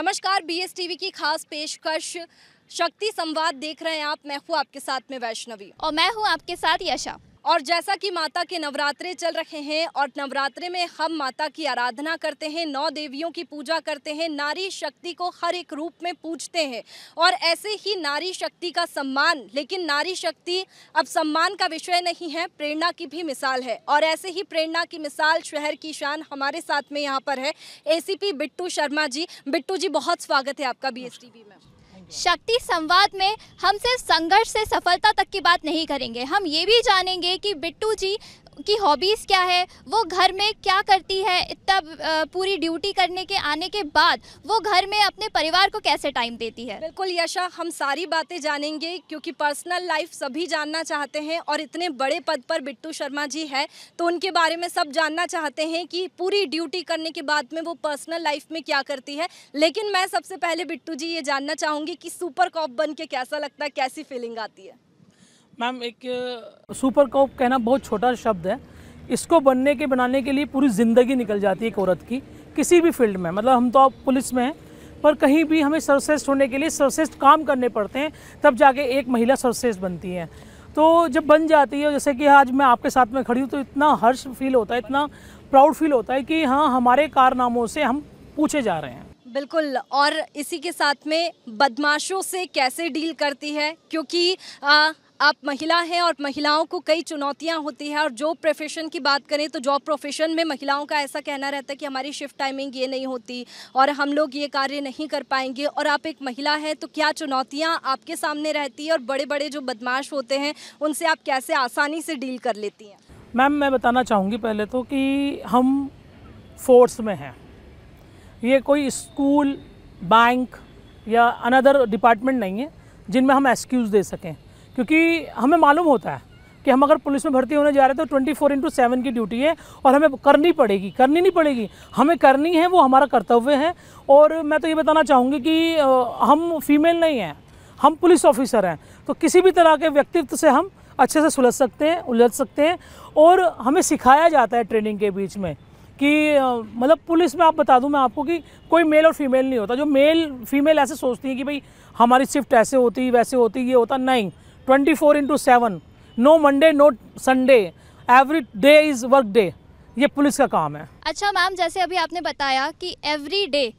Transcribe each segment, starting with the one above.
नमस्कार, BS TV की खास पेशकश शक्ति संवाद देख रहे हैं आप। मैं हूँ आपके साथ में वैष्णवी और मैं हूँ आपके साथ यशा। और जैसा कि माता के नवरात्रे चल रहे हैं और नवरात्रे में हम माता की आराधना करते हैं, 9 देवियों की पूजा करते हैं, नारी शक्ति को हर एक रूप में पूजते हैं और ऐसे ही नारी शक्ति का सम्मान। लेकिन नारी शक्ति अब सम्मान का विषय नहीं है, प्रेरणा की भी मिसाल है। और ऐसे ही प्रेरणा की मिसाल, शहर की शान हमारे साथ में यहाँ पर है ACP बिट्टू शर्मा जी। बिट्टू जी, बहुत स्वागत है आपका BS टीवी में। शक्ति संवाद में हम सिर्फ संघर्ष से सफलता तक की बात नहीं करेंगे, हम ये भी जानेंगे कि बिट्टू जी की हॉबीज़ क्या है, वो घर में क्या करती है, इतना पूरी ड्यूटी करने के आने के बाद वो घर में अपने परिवार को कैसे टाइम देती है। बिल्कुल यशा, हम सारी बातें जानेंगे क्योंकि पर्सनल लाइफ सभी जानना चाहते हैं और इतने बड़े पद पर बिट्टू शर्मा जी है तो उनके बारे में सब जानना चाहते हैं कि पूरी ड्यूटी करने के बाद में वो पर्सनल लाइफ में क्या करती है। लेकिन मैं सबसे पहले बिट्टू जी ये जानना चाहूँगी कि सुपर कॉप बन के कैसा लगता है, कैसी फीलिंग आती है? मैम, एक सुपर कॉप कहना बहुत छोटा शब्द है। इसको बनाने के लिए पूरी ज़िंदगी निकल जाती है एक औरत की, किसी भी फील्ड में। मतलब हम तो अब पुलिस में हैं, पर कहीं भी हमें सर्वश्रेष्ठ होने के लिए सर्वश्रेष्ठ काम करने पड़ते हैं, तब जाके एक महिला सर्वश्रेष्ठ बनती है। तो जब बन जाती है, जैसे कि आज मैं आपके साथ में खड़ी हूँ, तो इतना हर्ष फील होता है, इतना प्राउड फील होता है कि हाँ, हमारे कारनामों से हम पूछे जा रहे हैं। बिल्कुल। और इसी के साथ में बदमाशों से कैसे डील करती है, क्योंकि आप महिला हैं और महिलाओं को कई चुनौतियां होती हैं। और जॉब प्रोफेशन की बात करें तो जॉब प्रोफेशन में महिलाओं का ऐसा कहना रहता है कि हमारी शिफ्ट टाइमिंग ये नहीं होती और हम लोग ये कार्य नहीं कर पाएंगे। और आप एक महिला हैं तो क्या चुनौतियां आपके सामने रहती है और बड़े बड़े जो बदमाश होते हैं उनसे आप कैसे आसानी से डील कर लेती हैं? मैम, मैं बताना चाहूँगी पहले तो कि हम फोर्स में हैं। ये कोई स्कूल, बैंक या अनदर डिपार्टमेंट नहीं है जिनमें हम एक्सक्यूज़ दे सकें, क्योंकि हमें मालूम होता है कि हम अगर पुलिस में भर्ती होने जा रहे हैं तो 24/7 की ड्यूटी है और हमें करनी नहीं पड़ेगी, हमें करनी है, वो हमारा कर्तव्य है। और मैं तो ये बताना चाहूँगी कि हम फीमेल नहीं हैं, हम पुलिस ऑफिसर हैं, तो किसी भी तरह के व्यक्तित्व से हम अच्छे से उलझ सकते हैं। और हमें सिखाया जाता है ट्रेनिंग के बीच में कि मतलब पुलिस में आप बता दूं मैं आपको कि कोई मेल और फीमेल नहीं होता। जो मेल फीमेल ऐसे सोचती हैं कि भाई हमारी शिफ्ट ऐसे होती, वैसे होती, ये होता नहीं। 24/7, no Monday no Sunday, every day is work day, ये पुलिस का काम है। अच्छा मैम, जैसे अभी आपने बताया कि एवरी डे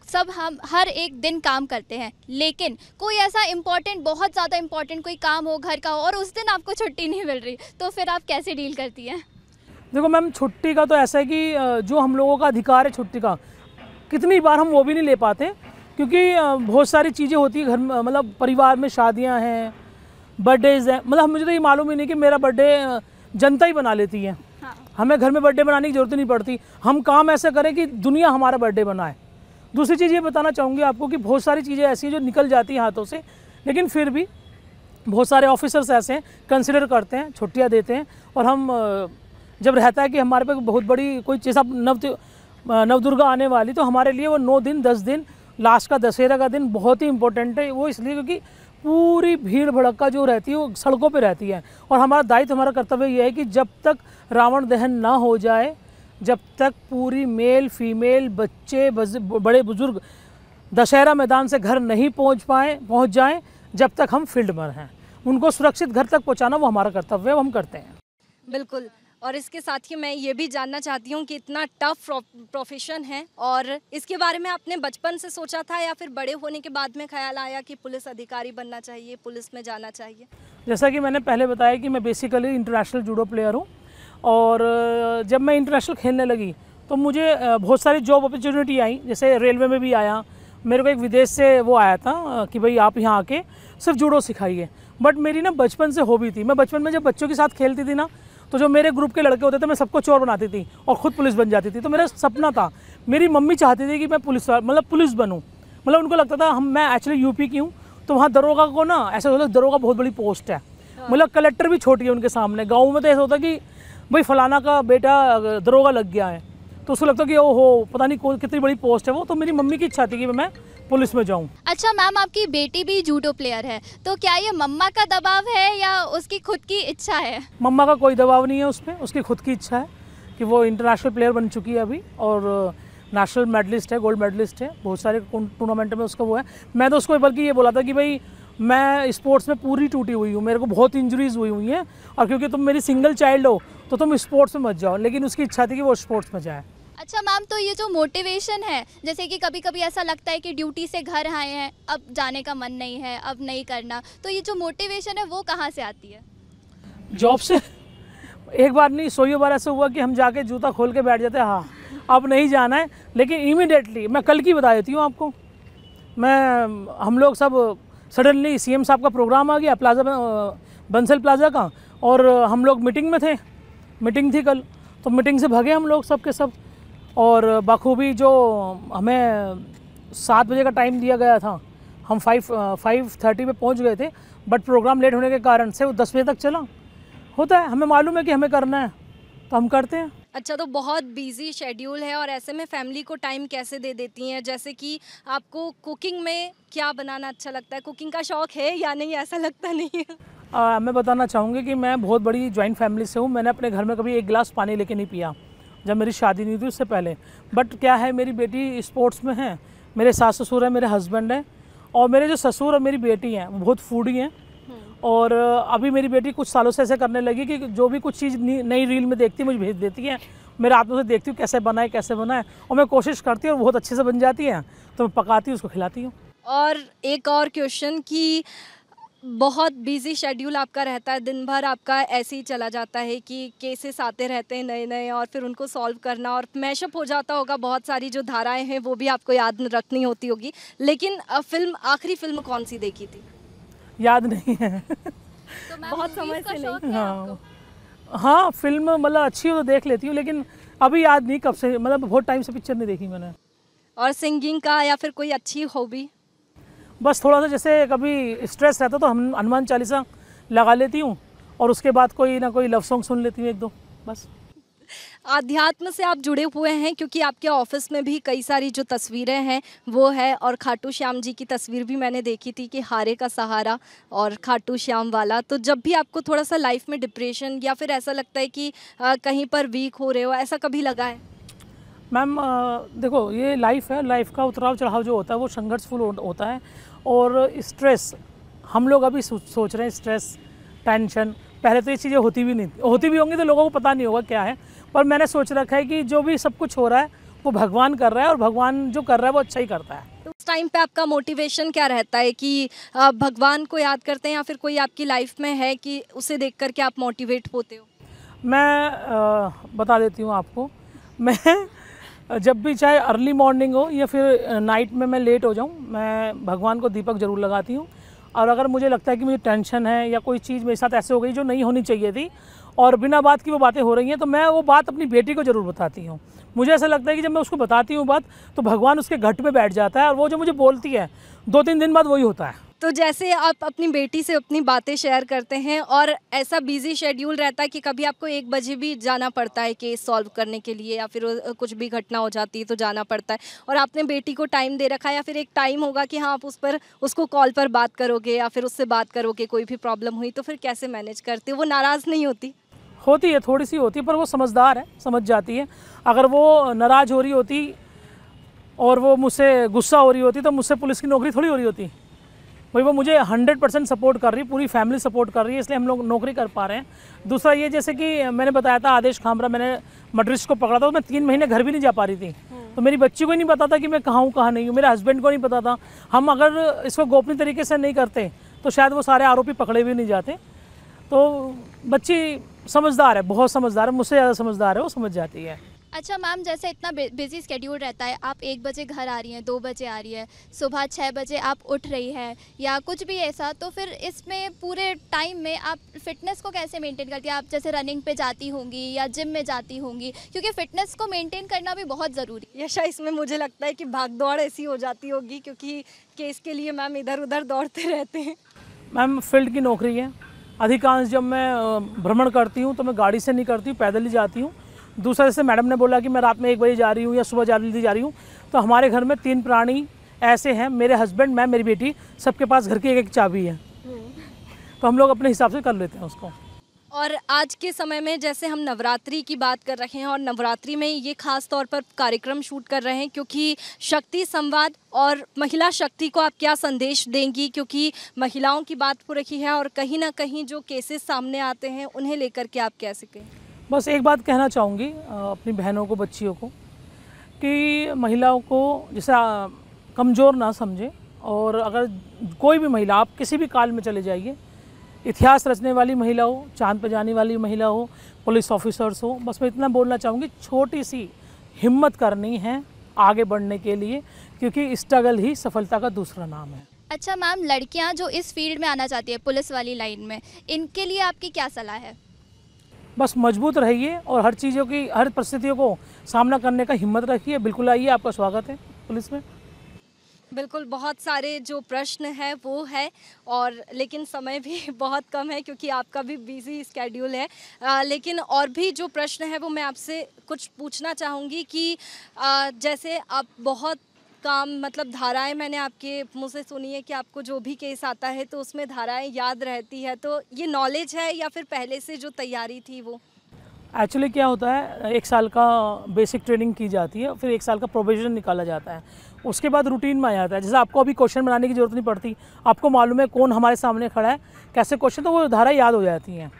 सब हम हर एक दिन काम करते हैं, लेकिन कोई ऐसा इम्पोर्टेंट, बहुत ज़्यादा इम्पोर्टेंट कोई काम हो घर का हो और उस दिन आपको छुट्टी नहीं मिल रही, तो फिर आप कैसे डील करती हैं? देखो मैम, छुट्टी का तो ऐसा है कि जो हम लोगों का अधिकार है छुट्टी का, कितनी बार हम वो भी नहीं ले पाते, क्योंकि बहुत सारी चीज़ें होती है घर में। मतलब परिवार में शादियां हैं, बर्थडेज हैं। मतलब मुझे तो ये मालूम ही नहीं कि मेरा बर्थडे जनता ही बना लेती है। हाँ। हमें घर में बर्थडे बनाने की ज़रूरत नहीं पड़ती, हम काम ऐसे करें कि दुनिया हमारा बर्थडे बनाए। दूसरी चीज़ ये बताना चाहूँगी आपको कि बहुत सारी चीज़ें ऐसी हैं जो निकल जाती हैं हाथों से, लेकिन फिर भी बहुत सारे ऑफिसर्स ऐसे हैं कंसिडर करते हैं, छुट्टियाँ देते हैं। और हम जब रहता है कि हमारे पे बहुत बड़ी कोई जैसा नवदुर्गा आने वाली, तो हमारे लिए वो 9 दिन 10 दिन, लास्ट का दशहरा का दिन बहुत ही इम्पोर्टेंट है। वो इसलिए क्योंकि पूरी भीड़ भड़का जो रहती है वो सड़कों पे रहती है और हमारा दायित्व, हमारा कर्तव्य ये है कि जब तक रावण दहन ना हो जाए, जब तक पूरी मेल फीमेल बच्चे बड़े बुजुर्ग दशहरा मैदान से घर नहीं पहुँच जाएं, जब तक हम फील्ड में हैं, उनको सुरक्षित घर तक पहुँचाना वो हमारा कर्तव्य है, वो हम करते हैं। बिल्कुल। और इसके साथ ही मैं ये भी जानना चाहती हूँ कि इतना टफ प्रोफेशन है और इसके बारे में आपने बचपन से सोचा था या फिर बड़े होने के बाद में ख्याल आया कि पुलिस अधिकारी बनना चाहिए, पुलिस में जाना चाहिए? जैसा कि मैंने पहले बताया कि मैं बेसिकली इंटरनेशनल जूडो प्लेयर हूँ और जब मैं इंटरनेशनल खेलने लगी तो मुझे बहुत सारी जॉब अपॉर्चुनिटी आई। जैसे रेलवे में भी आया, मेरे को एक विदेश से वो आया था कि भाई आप यहाँ आके सिर्फ जूडो सिखाइए। बट मेरी ना बचपन से हॉबी थी, मैं बचपन में जब बच्चों के साथ खेलती थी ना, तो जो मेरे ग्रुप के लड़के होते थे मैं सबको चोर बनाती थी और ख़ुद पुलिस बन जाती थी। तो मेरा सपना था, मेरी मम्मी चाहती थी कि मैं पुलिस बनूं। मतलब उनको लगता था मैं एक्चुअली यूपी की हूँ, तो वहाँ दरोगा को ना ऐसा होता है, दरोगा बहुत बड़ी पोस्ट है, मतलब कलेक्टर भी छोटी है उनके सामने। गाँव में तो ऐसा होता कि भाई फलाना का बेटा दरोगा लग गया है, तो उसको लगता कि ओहो पता नहीं कितनी बड़ी पोस्ट है वो। तो मेरी मम्मी की इच्छा थी कि मैं पुलिस में जाऊं। अच्छा मैम, आपकी बेटी भी जूडो प्लेयर है, तो क्या ये मम्मा का दबाव है या उसकी खुद की इच्छा है? मम्मा का कोई दबाव नहीं है उस पर, उसकी खुद की इच्छा है कि वो इंटरनेशनल प्लेयर बन चुकी है अभी। और नेशनल मेडलिस्ट है, गोल्ड मेडलिस्ट है, बहुत सारे टूर्नामेंट में उसका वो है। मैं तो उसको बल्कि ये बोला था कि भाई मैं स्पोर्ट्स में पूरी टूटी हुई हूँ, मेरे को बहुत इंजरीज हुई हैं, और क्योंकि तुम मेरी सिंगल चाइल्ड हो तो तुम स्पोर्ट्स में मत जाओ। लेकिन उसकी इच्छा थी कि वो स्पोर्ट्स में जाए। अच्छा मैम, तो ये जो मोटिवेशन है, जैसे कि कभी कभी ऐसा लगता है कि ड्यूटी से घर आए हैं, अब जाने का मन नहीं है, अब नहीं करना, तो ये जो मोटिवेशन है वो कहाँ से आती है? जॉब से। एक बार नहीं 100 बार ऐसा हुआ कि हम जाके जूता खोल के बैठ जाते हैं, हाँ अब नहीं जाना है। लेकिन इमीडिएटली, मैं कल की बता देती हूँ आपको, हम लोग सब सडनली सीएम साहब का प्रोग्राम आ गया प्लाजा बंसल प्लाजा का, और हम लोग मीटिंग में थे, मीटिंग थी कल, तो मीटिंग से भागे हम लोग सब के सब। और बखूबी जो हमें 7 बजे का टाइम दिया गया था, हम 5:30 पे पहुंच गए थे, बट प्रोग्राम लेट होने के कारण से वो 10 बजे तक चला। होता है, हमें मालूम है कि हमें करना है तो हम करते हैं। अच्छा, तो बहुत बिजी शेड्यूल है और ऐसे में फैमिली को टाइम कैसे दे देती हैं? जैसे कि आपको कुकिंग में क्या बनाना अच्छा लगता है? कुकिंग का शौक है या नहीं, ऐसा लगता नहीं है? मैं बताना चाहूँगी कि मैं बहुत बड़ी जॉइंट फैमिली से हूँ। मैंने अपने घर में कभी एक गिलास पानी लेके नहीं पिया जब मेरी शादी नहीं थी, उससे पहले। बट क्या है, मेरी बेटी स्पोर्ट्स में है, मेरे सास ससुर है, मेरे हस्बैंड है, और मेरे जो ससुर और मेरी बेटी हैं वो बहुत फूडी हैं। और अभी मेरी बेटी कुछ सालों से ऐसे करने लगी कि जो भी कुछ चीज़ नई रील में देखती है मुझे भेज देती है। मैं रात में से देखती हूँ कैसे बनाए, और मैं कोशिश करती हूँ और बहुत अच्छे से बन जाती है, तो मैं पकाती हूँ, उसको खिलाती हूँ। और एक और क्वेश्चन कि बहुत बिजी शेड्यूल आपका रहता है, दिन भर आपका ऐसे ही चला जाता है कि केसेस आते रहते हैं नए नए, और फिर उनको सॉल्व करना, और मैशअप हो जाता होगा, बहुत सारी जो धाराएं हैं वो भी आपको याद रखनी होती होगी। लेकिन आखिरी फिल्म कौन सी देखी थी? याद नहीं है। तो बहुत समय से नहीं। हाँ, फिल्म मतलब अच्छी हो तो देख लेती हूँ, लेकिन अभी याद नहीं कब से, मतलब बहुत टाइम से पिक्चर नहीं देखी मैंने। और सिंगिंग का या फिर कोई अच्छी हॉबी? बस थोड़ा सा, जैसे कभी स्ट्रेस रहता तो हम हनुमान चालीसा लगा लेती हूँ, और उसके बाद कोई ना कोई लव सॉन्ग सुन लेती हूँ 1-2 बस। आध्यात्म से आप जुड़े हुए हैं, क्योंकि आपके ऑफिस में भी कई सारी जो तस्वीरें हैं वो है, और खाटू श्याम जी की तस्वीर भी मैंने देखी थी कि हारे का सहारा और खाटू श्याम वाला। तो जब भी आपको थोड़ा सा लाइफ में डिप्रेशन या फिर ऐसा लगता है कि कहीं पर वीक हो रहे हो, ऐसा कभी लगा है? मैम देखो, ये लाइफ है, लाइफ का उतराव चढ़ाव जो होता है वो संघर्षफुल होता है। और स्ट्रेस, हम लोग अभी सोच रहे हैं स्ट्रेस, टेंशन, पहले तो ये चीज़ें होती भी होंगी तो लोगों को पता नहीं होगा क्या है। पर मैंने सोच रखा है कि जो भी सब कुछ हो रहा है वो भगवान कर रहा है, और भगवान जो कर रहा है वो अच्छा ही करता है। तो उस टाइम पे आपका मोटिवेशन क्या रहता है कि भगवान को याद करते हैं, या फिर कोई आपकी लाइफ में है कि उसे देख करके आप मोटिवेट होते हो? मैं बता देती हूँ आपको, मैं जब भी चाहे अर्ली मॉर्निंग हो या फिर नाइट में मैं लेट हो जाऊँ, मैं भगवान को दीपक ज़रूर लगाती हूँ। और अगर मुझे लगता है कि मुझे टेंशन है या कोई चीज़ मेरे साथ ऐसे हो गई जो नहीं होनी चाहिए थी, और बिना बात की वो बातें हो रही हैं, तो मैं वो बात अपनी बेटी को ज़रूर बताती हूँ। मुझे ऐसा लगता है कि जब मैं उसको बताती हूँ बात, तो भगवान उसके घट पे बैठ जाता है, और वो जो मुझे बोलती है 2-3 दिन बाद वही होता है। तो जैसे आप अपनी बेटी से अपनी बातें शेयर करते हैं, और ऐसा बिजी शेड्यूल रहता है कि कभी आपको 1 बजे भी जाना पड़ता है केस सॉल्व करने के लिए, या फिर कुछ भी घटना हो जाती है तो जाना पड़ता है, और आपने बेटी को टाइम दे रखा है, या फिर एक टाइम होगा कि हाँ आप उसको कॉल पर बात करोगे या फिर उससे बात करोगे, कोई भी प्रॉब्लम हुई तो फिर कैसे मैनेज करते हो? वो नाराज़ नहीं होती? होती है, थोड़ी सी होती है, पर वो समझदार है, समझ जाती है। अगर वो नाराज़ हो रही होती और वो मुझसे गुस्सा हो रही होती तो मुझसे पुलिस की नौकरी थोड़ी हो रही होती। भाई वो मुझे 100% सपोर्ट कर रही है, पूरी फैमिली सपोर्ट कर रही है, इसलिए हम लोग नौकरी कर पा रहे हैं। दूसरा ये, जैसे कि मैंने बताया था आदेश खामरा, मैंने मर्डरिस्ट को पकड़ा था, तो मैं 3 महीने घर भी नहीं जा पा रही थी। तो मेरी बच्ची को ही नहीं पता था कि मैं कहाँ हूँ कहाँ नहीं हूँ, मेरे हस्बैंड को नहीं पता था। हम अगर इसको गोपनीय तरीके से नहीं करते तो शायद वो सारे आरोपी पकड़े भी नहीं जाते। तो बच्ची समझदार है, बहुत समझदार है, मुझसे ज़्यादा समझदार है, वो समझ जाती है। अच्छा मैम, जैसे इतना बिजी स्केड्यूल रहता है, आप 1 बजे घर आ रही हैं, 2 बजे आ रही है, सुबह 6 बजे आप उठ रही हैं या कुछ भी ऐसा, तो फिर इसमें पूरे टाइम में आप फिटनेस को कैसे मेंटेन करती हैं? आप जैसे रनिंग पे जाती होंगी या जिम में जाती होंगी, क्योंकि फिटनेस को मेंटेन करना भी बहुत ज़रूरी है। यशा, इसमें मुझे लगता है कि भाग दौड़ ऐसी हो जाती होगी, क्योंकि केस के लिए मैम इधर उधर दौड़ते रहते हैं। मैम फील्ड की नौकरी है, अधिकांश जब मैं भ्रमण करती हूँ तो मैं गाड़ी से नहीं करती हूँ, पैदल ही जाती हूँ। दूसरा, जैसे मैडम ने बोला कि मैं रात में 1 बजे जा रही हूँ या सुबह जल्दी जा रही हूँ, तो हमारे घर में 3 प्राणी ऐसे हैं, मेरे हस्बैंड, मैं, मेरी बेटी, सबके पास घर की एक चाबी है, तो हम लोग अपने हिसाब से कर लेते हैं उसको। और आज के समय में जैसे हम नवरात्रि की बात कर रहे हैं और नवरात्रि में ये खास तौर पर कार्यक्रम शूट कर रहे हैं क्योंकि शक्ति संवाद और महिला शक्ति को आप क्या संदेश देंगी, क्योंकि महिलाओं की बात हो रही है और कहीं ना कहीं जो केसेस सामने आते हैं उन्हें लेकर के आप कैसे कहें? बस एक बात कहना चाहूँगी अपनी बहनों को, बच्चियों को, कि महिलाओं को जैसे कमज़ोर ना समझें। और अगर कोई भी महिला, आप किसी भी काल में चले जाइए, इतिहास रचने वाली महिला हो, चांद पे जाने वाली महिला हो, पुलिस ऑफिसर्स हो, बस मैं इतना बोलना चाहूँगी, छोटी सी हिम्मत करनी है आगे बढ़ने के लिए, क्योंकि स्ट्रगल ही सफलता का दूसरा नाम है। अच्छा मैम, लड़कियां जो इस फील्ड में आना चाहती है, पुलिस वाली लाइन में, इनके लिए आपकी क्या सलाह है? बस मजबूत रहिए और हर चीज़ों की, हर परिस्थितियों को सामना करने का हिम्मत रखिए। बिल्कुल आइए, आपका स्वागत है पुलिस में। बिल्कुल, बहुत सारे जो प्रश्न है वो है, और लेकिन समय भी बहुत कम है क्योंकि आपका भी बिजी स्केड्यूल है। लेकिन और भी जो प्रश्न है वो मैं आपसे कुछ पूछना चाहूँगी कि जैसे आप बहुत काम, मतलब धाराएं मैंने आपके मुंह से सुनी है कि आपको जो भी केस आता है तो उसमें धाराएं याद रहती है, तो ये नॉलेज है या फिर पहले से जो तैयारी थी वो? एक्चुअली क्या होता है, 1 साल का बेसिक ट्रेनिंग की जाती है, फिर 1 साल का प्रोविजन निकाला जाता है, उसके बाद रूटीन में आ जाता है। जैसे आपको अभी क्वेश्चन बनाने की ज़रूरत नहीं पड़ती, आपको मालूम है कौन हमारे सामने खड़ा है, कैसे क्वेश्चन, तो वो धारा याद हो जाती हैं।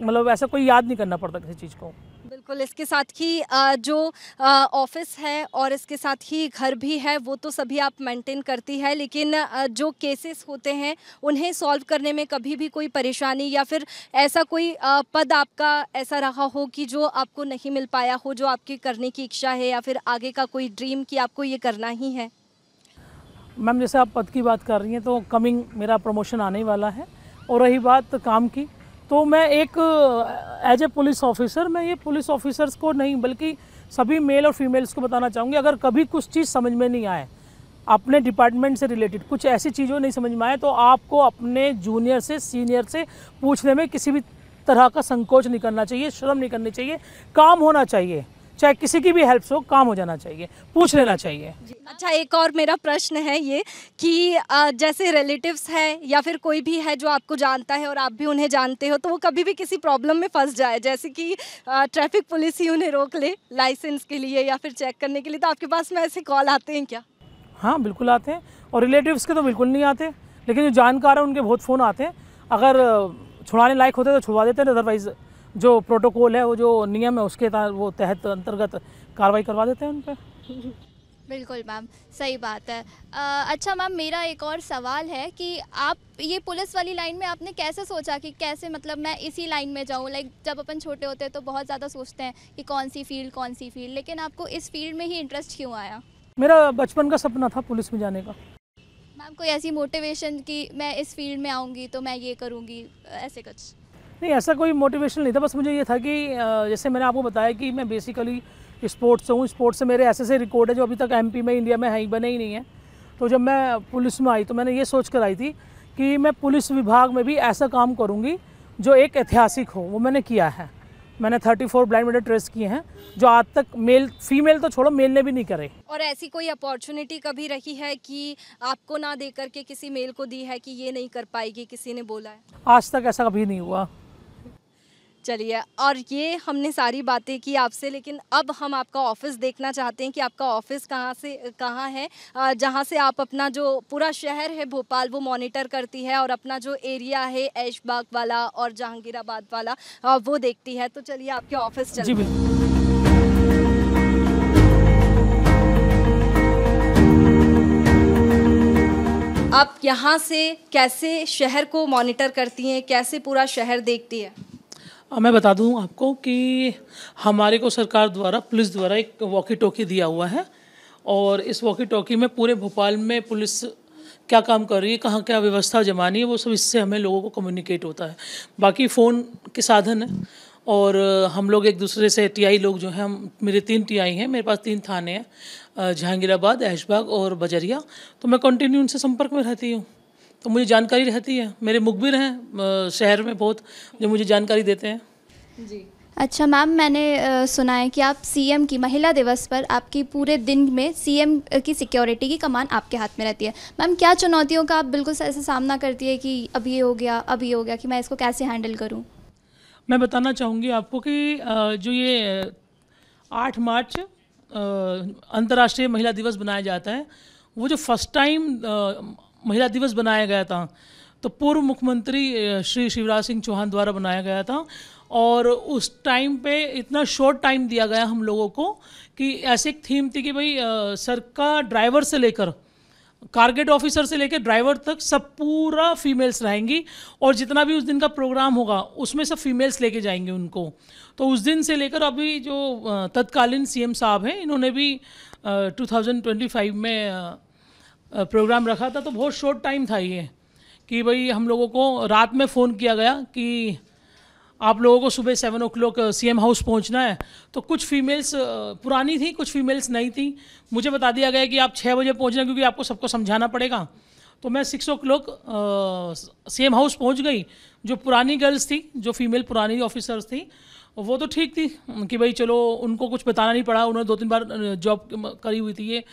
मतलब ऐसा कोई याद नहीं करना पड़ता किसी चीज़ को। बिल्कुल, इसके साथ ही जो ऑफिस है और इसके साथ ही घर भी है वो तो सभी आप मेंटेन करती है, लेकिन जो केसेस होते हैं उन्हें सॉल्व करने में कभी भी कोई परेशानी या फिर ऐसा कोई पद आपका ऐसा रहा हो कि जो आपको नहीं मिल पाया हो, जो आपकी करने की इच्छा है, या फिर आगे का कोई ड्रीम कि आपको ये करना ही है? मैम, जैसे आप पद की बात कर रही हैं तो कमिंग मेरा प्रमोशन आने ही वाला है। और रही बात काम की, तो मैं एक एज ए पुलिस ऑफिसर, मैं ये पुलिस ऑफिसर्स को नहीं बल्कि सभी मेल और फीमेल्स को बताना चाहूँगी, अगर कभी कुछ चीज़ समझ में नहीं आए, अपने डिपार्टमेंट से रिलेटेड कुछ ऐसी चीज़ों नहीं समझ में आए, तो आपको अपने जूनियर से, सीनियर से पूछने में किसी भी तरह का संकोच नहीं करना चाहिए, शर्म नहीं करनी चाहिए, काम होना चाहिए, चाहे किसी की भी हेल्प हो, काम हो जाना चाहिए, पूछ लेना चाहिए। अच्छा, एक और मेरा प्रश्न है ये कि जैसे रिलेटिव्स है या फिर कोई भी है जो आपको जानता है और आप भी उन्हें जानते हो, तो वो कभी भी किसी प्रॉब्लम में फंस जाए, जैसे कि ट्रैफिक पुलिस ही उन्हें रोक ले लाइसेंस के लिए या फिर चेक करने के लिए, तो आपके पास में ऐसे कॉल आते हैं क्या? हाँ, बिल्कुल आते हैं, और रिलेटिव्स के तो बिल्कुल नहीं आते, लेकिन जो जानकार हैं उनके बहुत फ़ोन आते हैं। अगर छुड़ाने लायक होते तो छुड़वा देते हैं, अदरवाइज़ जो प्रोटोकॉल है, वो जो नियम है उसके वो तहत अंतर्गत कार्रवाई करवा देते हैं उन पर। बिल्कुल मैम, सही बात है। अच्छा मैम, मेरा एक और सवाल है कि आप ये पुलिस वाली लाइन में आपने कैसे सोचा कि कैसे, मतलब मैं इसी लाइन में जाऊँ? लाइक जब अपन छोटे होते हैं तो बहुत ज़्यादा सोचते हैं कि कौन सी फील्ड, लेकिन आपको इस फील्ड में ही इंटरेस्ट क्यों आया? मेरा बचपन का सपना था पुलिस में जाने का। मैम, कोई ऐसी मोटिवेशन कि मैं इस फील्ड में आऊँगी तो मैं ये करूँगी, ऐसे कुछ? नहीं, ऐसा कोई मोटिवेशन नहीं था, बस मुझे ये था कि जैसे मैंने आपको बताया कि मैं बेसिकली स्पोर्ट्स से हूँ, स्पोर्ट्स से मेरे ऐसे रिकॉर्ड है जो अभी तक एमपी में, इंडिया में है ही, बने ही नहीं है। तो जब मैं पुलिस में आई तो मैंने ये सोच कर आई थी कि मैं पुलिस विभाग में भी ऐसा काम करूँगी जो एक ऐतिहासिक हो। वो मैंने किया है। मैंने 34 ब्लाइंड मेडल ट्रेस किए हैं, जो आज तक मेल फीमेल तो छोड़ो, मेल ने भी नहीं करे। और ऐसी कोई अपॉर्चुनिटी कभी रही है कि आपको ना दे करके किसी मेल को दी है कि ये नहीं कर पाएगी, किसी ने बोला है? आज तक ऐसा कभी नहीं हुआ। चलिए, और ये हमने सारी बातें की आपसे, लेकिन अब हम आपका ऑफिस देखना चाहते हैं कि आपका ऑफिस कहाँ है, जहाँ से आप अपना जो पूरा शहर है भोपाल वो मॉनिटर करती है, और अपना जो एरिया है ऐशबाग वाला और जहांगीराबाद वाला वो देखती है। तो चलिए आपके ऑफिस चलते हैं। जी, आप यहाँ से कैसे शहर को मॉनिटर करती हैं, कैसे पूरा शहर देखती है? मैं बता दूं आपको कि हमारे को सरकार द्वारा, पुलिस द्वारा एक वॉकी टॉकी दिया हुआ है, और इस वॉकी टॉकी में पूरे भोपाल में पुलिस क्या काम कर रही है, कहाँ क्या व्यवस्था जमानी है, वो सब इससे हमें लोगों को कम्युनिकेट होता है। बाकी फ़ोन के साधन है, और हम लोग एक दूसरे से टीआई लोग जो हैं, हम मेरे 3 टीआई हैं, मेरे पास 3 थाने हैं, जहांगीराबाद, ऐशबाग और बजरिया, तो मैं कंटिन्यू उनसे संपर्क में रहती हूँ, तो मुझे जानकारी रहती है। मेरे मुखबिर हैं शहर में बहुत, जो मुझे जानकारी देते हैं। जी। अच्छा मैम, मैंने सुना है कि आप सीएम की महिला दिवस पर आपकी पूरे दिन में सीएम की सिक्योरिटी की कमान आपके हाथ में रहती है। मैम, क्या चुनौतियों का आप बिल्कुल ऐसे सामना करती है कि अब ये हो गया कि मैं इसको कैसे हैंडल करूं? मैं बताना चाहूँगी आपको कि जो ये 8 मार्च अंतर्राष्ट्रीय महिला दिवस बनाया जाता है, वो जो फर्स्ट टाइम महिला दिवस बनाया गया था तो पूर्व मुख्यमंत्री श्री शिवराज सिंह चौहान द्वारा बनाया गया था। और उस टाइम पे इतना शॉर्ट टाइम दिया गया हम लोगों को कि ऐसी एक थीम थी कि भाई सर का ड्राइवर से लेकर कारगेट ऑफिसर से लेकर ड्राइवर तक सब पूरा फीमेल्स रहेंगी और जितना भी उस दिन का प्रोग्राम होगा उसमें सब फीमेल्स लेके जाएंगे उनको। तो उस दिन से लेकर अभी जो तत्कालीन सीएम साहब हैं इन्होंने भी 2025 में प्रोग्राम रखा था। तो बहुत शॉर्ट टाइम था ये कि भाई हम लोगों को रात में फ़ोन किया गया कि आप लोगों को सुबह 7 o'clock सीएम हाउस पहुंचना है। तो कुछ फीमेल्स पुरानी थी, कुछ फीमेल्स नई थी। मुझे बता दिया गया कि आप 6 बजे पहुंचना क्योंकि आपको सबको समझाना पड़ेगा। तो मैं 6 o'clock सीएम हाउस पहुंच गई। जो पुरानी गर्ल्स थी, जो फीमेल पुरानी ऑफिसर्स थी, वो तो ठीक थी कि भाई चलो उनको कुछ बताना नहीं पड़ा। उन्होंने 2-3 बार जॉब करी हुई थी। ये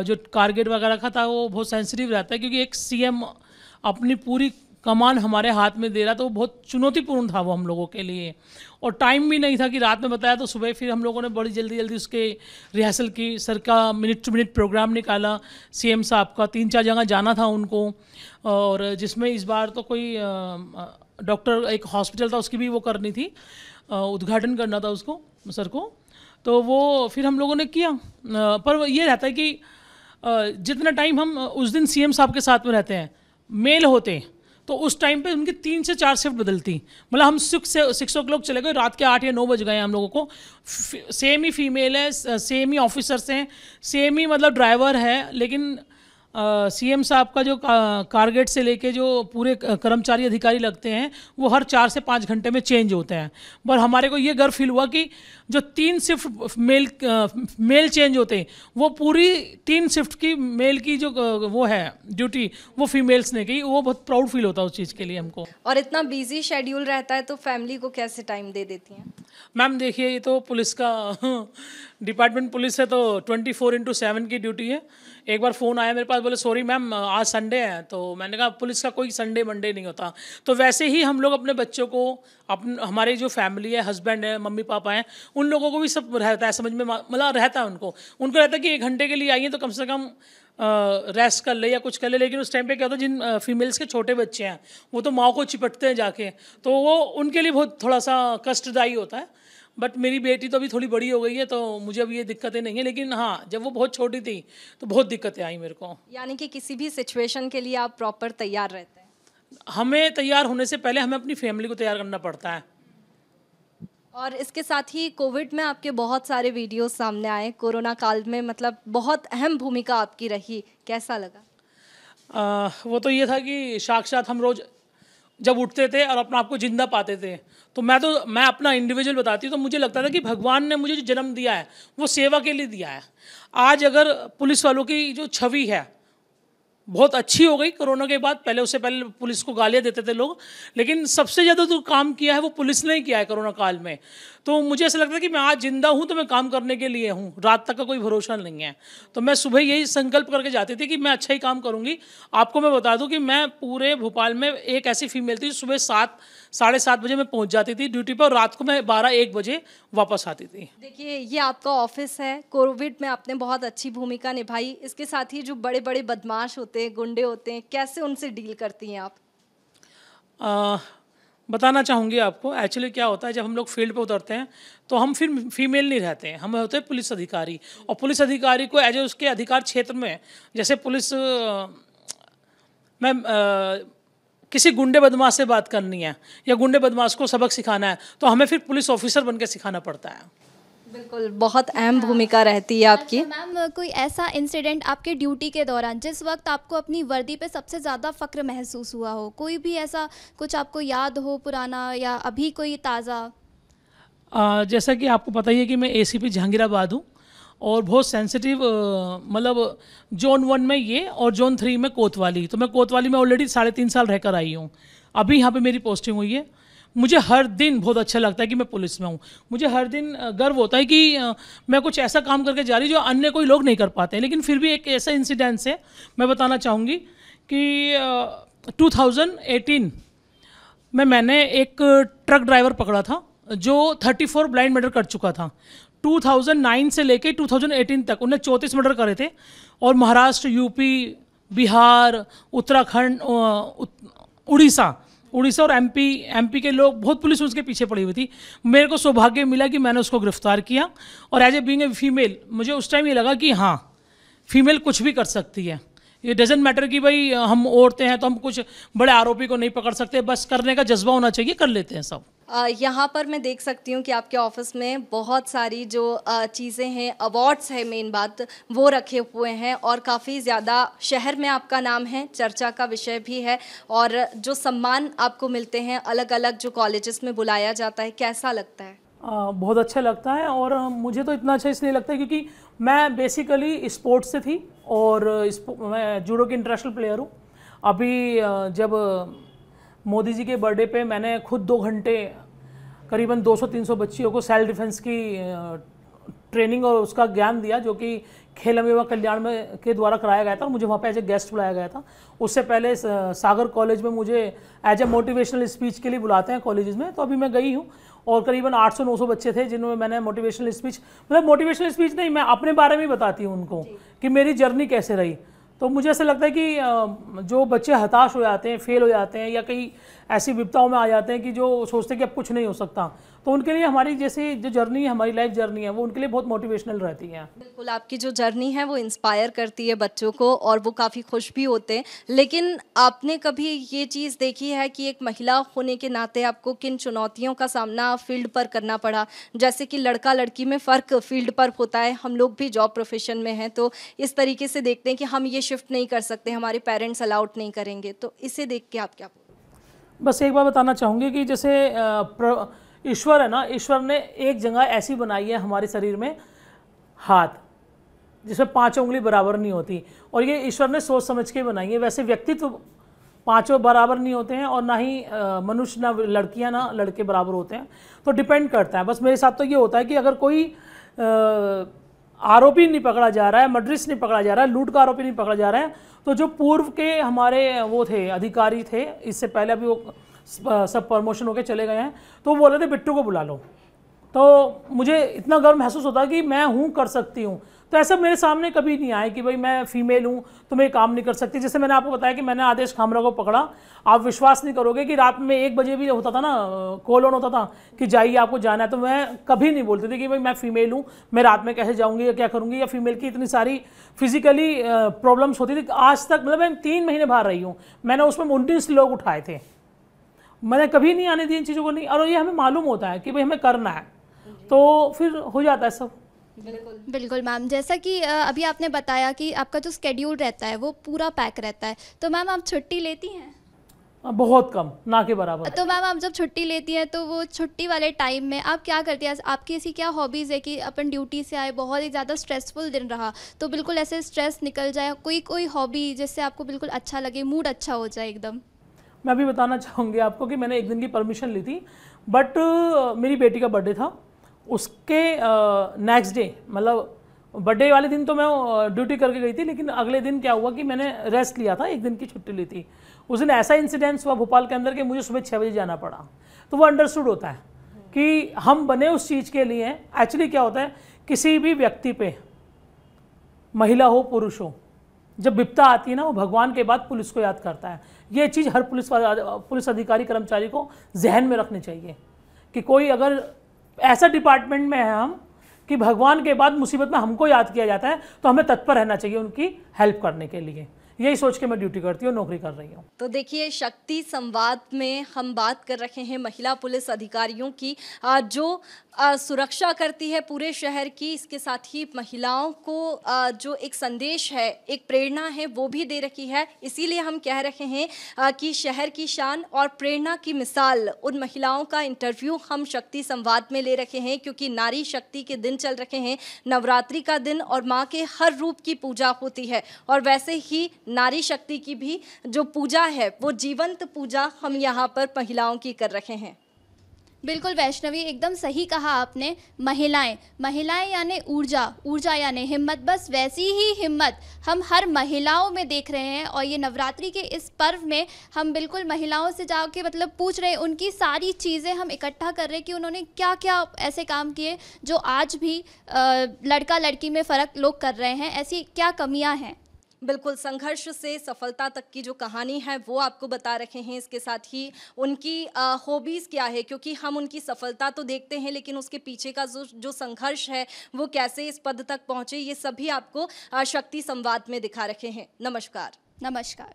जो कारगेट वगैरह का था वो बहुत सेंसिटिव रहता है क्योंकि एक सीएम अपनी पूरी कमान हमारे हाथ में दे रहा, तो बहुत चुनौतीपूर्ण था वो हम लोगों के लिए। और टाइम भी नहीं था कि रात में बताया तो सुबह फिर हम लोगों ने बड़ी जल्दी जल्दी उसके रिहर्सल की। सर का मिनट टू मिनट प्रोग्राम निकाला सीएम साहब का, 3-4 जगह जाना था उनको। और जिसमें इस बार तो कोई डॉक्टर एक हॉस्पिटल था उसकी भी वो करनी थी, उद्घाटन करना था उसको सर को। तो वो फिर हम लोगों ने किया। पर ये रहता है कि जितना टाइम हम उस दिन सीएम साहब के साथ में रहते हैं, मेल होते तो उस टाइम पे उनकी 3 से 4 शिफ्ट बदलती। मतलब हम 6 o'clock चले गए, रात के 8 या 9 बज गए हम लोगों को। सेम ही फीमेल है, सेम ही ऑफिसर्स हैं, सेम ही मतलब ड्राइवर है, लेकिन सीएम साहब का जो कारगेट से लेके जो पूरे कर्मचारी अधिकारी लगते हैं वो हर 4 से 5 घंटे में चेंज होते हैं। पर हमारे को ये गर्व फील हुआ कि जो 3 शिफ्ट मेल चेंज होते हैं वो पूरी 3 शिफ्ट की मेल की जो वो है ड्यूटी वो फीमेल्स ने की। वो बहुत प्राउड फील होता है उस चीज़ के लिए हमको। और इतना बिजी शेड्यूल रहता है तो फैमिली को कैसे टाइम दे देती हैं? मैम देखिए, ये तो पुलिस का डिपार्टमेंट पुलिस है तो 24/7 की ड्यूटी है। एक बार फ़ोन आया मेरे पास, बोले सॉरी मैम आज संडे है। तो मैंने कहा पुलिस का कोई संडे मंडे नहीं होता। तो वैसे ही हम लोग अपने बच्चों को, हमारी जो फैमिली है, हस्बैंड है, मम्मी पापा हैं, उन लोगों को भी सब रहता है समझ में, मतलब रहता है उनको रहता है कि 1 घंटे के लिए आइए तो कम से कम रेस्ट कर ले या कुछ कर ले। लेकिन उस टाइम पे क्या होता है, जिन फीमेल्स के छोटे बच्चे हैं वो तो माँ को चिपटते हैं जाके, तो वो उनके लिए बहुत थोड़ा सा कष्टदायी होता है। बट मेरी बेटी तो अभी थोड़ी बड़ी हो गई है तो मुझे अब ये दिक्कतें नहीं है। लेकिन हाँ, जब वो बहुत छोटी थी तो बहुत दिक्कतें आई मेरे को। यानी कि किसी भी सिचुएशन के लिए आप प्रॉपर तैयार रहते हैं? हमें तैयार होने से पहले हमें अपनी फैमिली को तैयार करना पड़ता है। और इसके साथ ही कोविड में आपके बहुत सारे वीडियोस सामने आए, कोरोना काल में मतलब बहुत अहम भूमिका आपकी रही, कैसा लगा? वो तो ये था कि साक्षात हम रोज़ जब उठते थे और अपने आप को जिंदा पाते थे तो मैं अपना इंडिविजुअल बताती हूँ तो मुझे लगता था कि भगवान ने मुझे जो जन्म दिया है वो सेवा के लिए दिया है। आज अगर पुलिस वालों की जो छवि है बहुत अच्छी हो गई कोरोना के बाद। पहले उससे पहले पुलिस को गालियाँ देते थे लोग, लेकिन सबसे ज़्यादा जो काम किया है वो पुलिस ने ही किया है कोरोना काल में। तो मुझे ऐसा लगता है कि मैं आज जिंदा हूँ तो मैं काम करने के लिए हूँ, रात तक का कोई भरोसा नहीं है। तो मैं सुबह यही संकल्प करके जाती थी कि मैं अच्छा ही काम करूँगी। आपको मैं बता दूँ कि मैं पूरे भोपाल में एक ऐसी फीमेल थी सुबह 7-7:30 बजे मैं पहुँच जाती थी ड्यूटी पर और रात को मैं 12-1 बजे वापस आती थी। देखिए, ये आपका ऑफिस है, कोविड में आपने बहुत अच्छी भूमिका निभाई। इसके साथ ही जो बड़े बड़े बदमाश होते हैं, गुंडे होते हैं, कैसे उनसे डील करती हैं आप? बताना चाहूँगी आपको। एक्चुअली क्या होता है, जब हम लोग फील्ड पे उतरते हैं तो हम फिर फीमेल नहीं रहते हैं, हम होते हैं पुलिस अधिकारी। और पुलिस अधिकारी को एज ए उसके अधिकार क्षेत्र में, जैसे पुलिस में किसी गुंडे बदमाश से बात करनी है या गुंडे बदमाश को सबक सिखाना है तो हमें फिर पुलिस ऑफिसर बनकर सिखाना पड़ता है। बिल्कुल, बहुत अहम भूमिका रहती है आपकी। अच्छा मैम, कोई ऐसा इंसिडेंट आपके ड्यूटी के दौरान जिस वक्त आपको अपनी वर्दी पे सबसे ज़्यादा फ़ख्र महसूस हुआ हो, कोई भी ऐसा कुछ आपको याद हो पुराना या अभी कोई ताज़ा? जैसा कि आपको पता ही है कि मैं ACP जहांगीराबाद हूँ और बहुत सेंसिटिव, मतलब जोन 1 में ये और जोन 3 में कोतवाली। तो मैं कोतवाली में ऑलरेडी 3.5 साल रहकर आई हूँ, अभी यहाँ पे मेरी पोस्टिंग हुई है। मुझे हर दिन बहुत अच्छा लगता है कि मैं पुलिस में हूँ। मुझे हर दिन गर्व होता है कि मैं कुछ ऐसा काम करके जा रही जो अन्य कोई लोग नहीं कर पाते हैं। लेकिन फिर भी एक ऐसा इंसिडेंस है, मैं बताना चाहूँगी कि 2018 मैंने एक ट्रक ड्राइवर पकड़ा था जो 34 ब्लाइंड मर्डर कर चुका था। 2009 से लेके 2018 तक उन्हें 34 मर्डर करे थे और महाराष्ट्र, यूपी, बिहार, उत्तराखंड, उड़ीसा और एमपी के लोग, बहुत पुलिस उसके पीछे पड़ी हुई थी। मेरे को सौभाग्य मिला कि मैंने उसको गिरफ्तार किया और as a being a female मुझे उस टाइम ये लगा कि हाँ, फीमेल कुछ भी कर सकती है। ये डजेंट मैटर कि भाई हम औरतें हैं तो हम कुछ बड़े आरोपी को नहीं पकड़ सकते, बस करने का जज्बा होना चाहिए, कर लेते हैं सब। यहाँ पर मैं देख सकती हूँ कि आपके ऑफिस में बहुत सारी जो चीज़ें हैं, अवार्ड्स है, मेन बात वो रखे हुए हैं और काफ़ी ज़्यादा शहर में आपका नाम है, चर्चा का विषय भी है और जो सम्मान आपको मिलते हैं अलग अलग जो कॉलेजेस में बुलाया जाता है, कैसा लगता है? बहुत अच्छा लगता है और मुझे तो इतना अच्छा इसलिए लगता है क्योंकि मैं बेसिकली स्पोर्ट्स से थी और मैं जूडो की इंटरनेशनल प्लेयर हूँ। अभी जब मोदी जी के बर्थडे पे मैंने खुद 2 घंटे करीबन 200-300 बच्चियों को सेल्फ डिफेंस की ट्रेनिंग और उसका ज्ञान दिया, जो कि खेल एवं कल्याण में के द्वारा कराया गया था और मुझे वहाँ पे एज ए गेस्ट बुलाया गया था। उससे पहले सागर कॉलेज में मुझे एज ए मोटिवेशनल स्पीच के लिए बुलाते हैं कॉलेजेस में, तो अभी मैं गई हूँ और करीबन 800-900 बच्चे थे जिन्होंने मैंने मोटिवेशनल स्पीच, मतलब मोटिवेशनल स्पीच नहीं, मैं अपने बारे में बताती हूँ उनको कि मेरी जर्नी कैसे रही। तो मुझे ऐसा लगता है कि जो बच्चे हताश हो जाते हैं, फेल हो जाते हैं या कई ऐसी विपदाओं में आ जाते हैं कि जो सोचते हैं कि अब कुछ नहीं हो सकता, तो उनके लिए हमारी जैसे जो जर्नी है, हमारी लाइफ जर्नी है, वो उनके लिए बहुत मोटिवेशनल रहती है। बिल्कुल, आपकी जो जर्नी है वो इंस्पायर करती है बच्चों को और वो काफ़ी खुश भी होते हैं। लेकिन आपने कभी ये चीज़ देखी है कि एक महिला होने के नाते आपको किन चुनौतियों का सामना फील्ड पर करना पड़ा? जैसे कि लड़का लड़की में फ़र्क फील्ड पर होता है, हम लोग भी जॉब प्रोफेशन में हैं तो इस तरीके से देखते हैं कि हम ये शिफ्ट नहीं कर सकते, हमारे पेरेंट्स अलाउड नहीं करेंगे, तो इसे देख के आप क्या बोलते? बस एक बार बताना चाहूँगी कि जैसे ईश्वर है ना, ईश्वर ने एक जगह ऐसी बनाई है हमारे शरीर में, हाथ, जिसमें 5 उंगली बराबर नहीं होती, और ये ईश्वर ने सोच समझ के बनाई है। वैसे व्यक्तित्व 5 बराबर नहीं होते हैं और ना ही मनुष्य, ना लड़कियां ना लड़के बराबर होते हैं, तो डिपेंड करता है। बस मेरे साथ तो ये होता है कि अगर कोई आरोपी नहीं पकड़ा जा रहा है, मर्डरिस्ट नहीं पकड़ा जा रहा है, लूट का आरोपी नहीं पकड़ा जा रहा है, तो जो पूर्व के हमारे वो थे, अधिकारी थे, इससे पहले अभी वो सब प्रमोशन होके चले गए हैं, तो वो बोल रहे थे बिट्टू को बुला लो। तो मुझे इतना गर्व महसूस होता है कि मैं हूँ, कर सकती हूँ। तो ऐसा मेरे सामने कभी नहीं आया कि भाई मैं फीमेल हूँ तो मैं काम नहीं कर सकती। जैसे मैंने आपको बताया कि मैंने आदेश खामरा को पकड़ा, आप विश्वास नहीं करोगे कि रात में 1 बजे भी होता था ना, कॉल ऑन होता था कि जाइए आपको जाना है, तो मैं कभी नहीं बोलती थी कि भाई मैं फीमेल हूँ, मैं रात में कैसे जाऊँगी या क्या करूँगी, या फीमेल की इतनी सारी फिजिकली प्रॉब्लम्स होती थी। आज तक मतलब मैं 3 महीने बाहर रही हूँ, मैंने उसमें 19 लोग उठाए थे, मैंने कभी नहीं आने दी इन चीज़ों को नहीं, और ये हमें मालूम होता है कि भाई हमें करना है, तो फिर हो जाता है सब। बिल्कुल मैम, जैसा कि अभी आपने बताया कि आपका जो स्केड्यूल रहता है वो पूरा पैक रहता है, तो मैम आप छुट्टी लेती हैं? बहुत कम, ना के बराबर। तो मैम आप जब छुट्टी लेती हैं तो वो छुट्टी वाले टाइम में आप क्या करती हैं? आपकी ऐसी क्या हॉबीज़ है कि अपन ड्यूटी से आए, बहुत ही ज़्यादा स्ट्रेसफुल दिन रहा, तो बिल्कुल ऐसे स्ट्रेस निकल जाए, कोई हॉबी जिससे आपको बिल्कुल अच्छा लगे, मूड अच्छा हो जाए एकदम? मैं अभी बताना चाहूँगी आपको कि मैंने 1 दिन की परमिशन ली थी, बट मेरी बेटी का बर्थडे था, उसके नेक्स्ट डे, मतलब बर्थडे वाले दिन तो मैं ड्यूटी करके गई थी, लेकिन अगले दिन क्या हुआ कि मैंने रेस्ट लिया था, 1 दिन की छुट्टी ली थी। उस दिन ऐसा इंसिडेंस हुआ भोपाल के अंदर कि मुझे सुबह 6 बजे जाना पड़ा। तो वो अंडरस्टूड होता है कि हम बने उस चीज़ के लिए। एक्चुअली क्या होता है, किसी भी व्यक्ति पे, महिला हो पुरुष हो, जब विपदा आती है ना, वो भगवान के बाद पुलिस को याद करता है। ये चीज़ हर पुलिस अधिकारी कर्मचारी को जहन में रखनी चाहिए कि कोई अगर ऐसा डिपार्टमेंट में है हम कि भगवान के बाद मुसीबत में हमको याद किया जाता है, तो हमें तत्पर रहना चाहिए उनकी हेल्प करने के लिए। यही सोच के मैं ड्यूटी करती हूँ, नौकरी कर रही हूँ। तो देखिए, शक्ति संवाद में हम बात कर रहे हैं महिला पुलिस अधिकारियों की जो सुरक्षा करती है पूरे शहर की। इसके साथ ही महिलाओं को जो एक संदेश है, एक प्रेरणा है, वो भी दे रखी है। इसीलिए हम कह रहे हैं कि शहर की शान और प्रेरणा की मिसाल उन महिलाओं का इंटरव्यू हम शक्ति संवाद में ले रखे हैं, क्योंकि नारी शक्ति के दिन चल रखे हैं, नवरात्रि का दिन, और माँ के हर रूप की पूजा होती है। और वैसे ही नारी शक्ति की भी जो पूजा है वो जीवंत पूजा हम यहाँ पर महिलाओं की कर रहे हैं। बिल्कुल वैष्णवी, एकदम सही कहा आपने। महिलाएं यानी ऊर्जा यानी हिम्मत, बस वैसी ही हिम्मत हम हर महिलाओं में देख रहे हैं। और ये नवरात्रि के इस पर्व में हम बिल्कुल महिलाओं से जाके मतलब पूछ रहे हैं, उनकी सारी चीज़ें हम इकट्ठा कर रहे हैं कि उन्होंने क्या क्या ऐसे काम किए जो आज भी लड़का लड़की में फ़र्क लोग कर रहे हैं, ऐसी क्या कमियां हैं। बिल्कुल, संघर्ष से सफलता तक की जो कहानी है वो आपको बता रखे हैं। इसके साथ ही उनकी हॉबीज़ क्या है, क्योंकि हम उनकी सफलता तो देखते हैं लेकिन उसके पीछे का जो संघर्ष है वो कैसे इस पद तक पहुँचे, ये सभी आपको शक्ति संवाद में दिखा रखे हैं। नमस्कार। नमस्कार।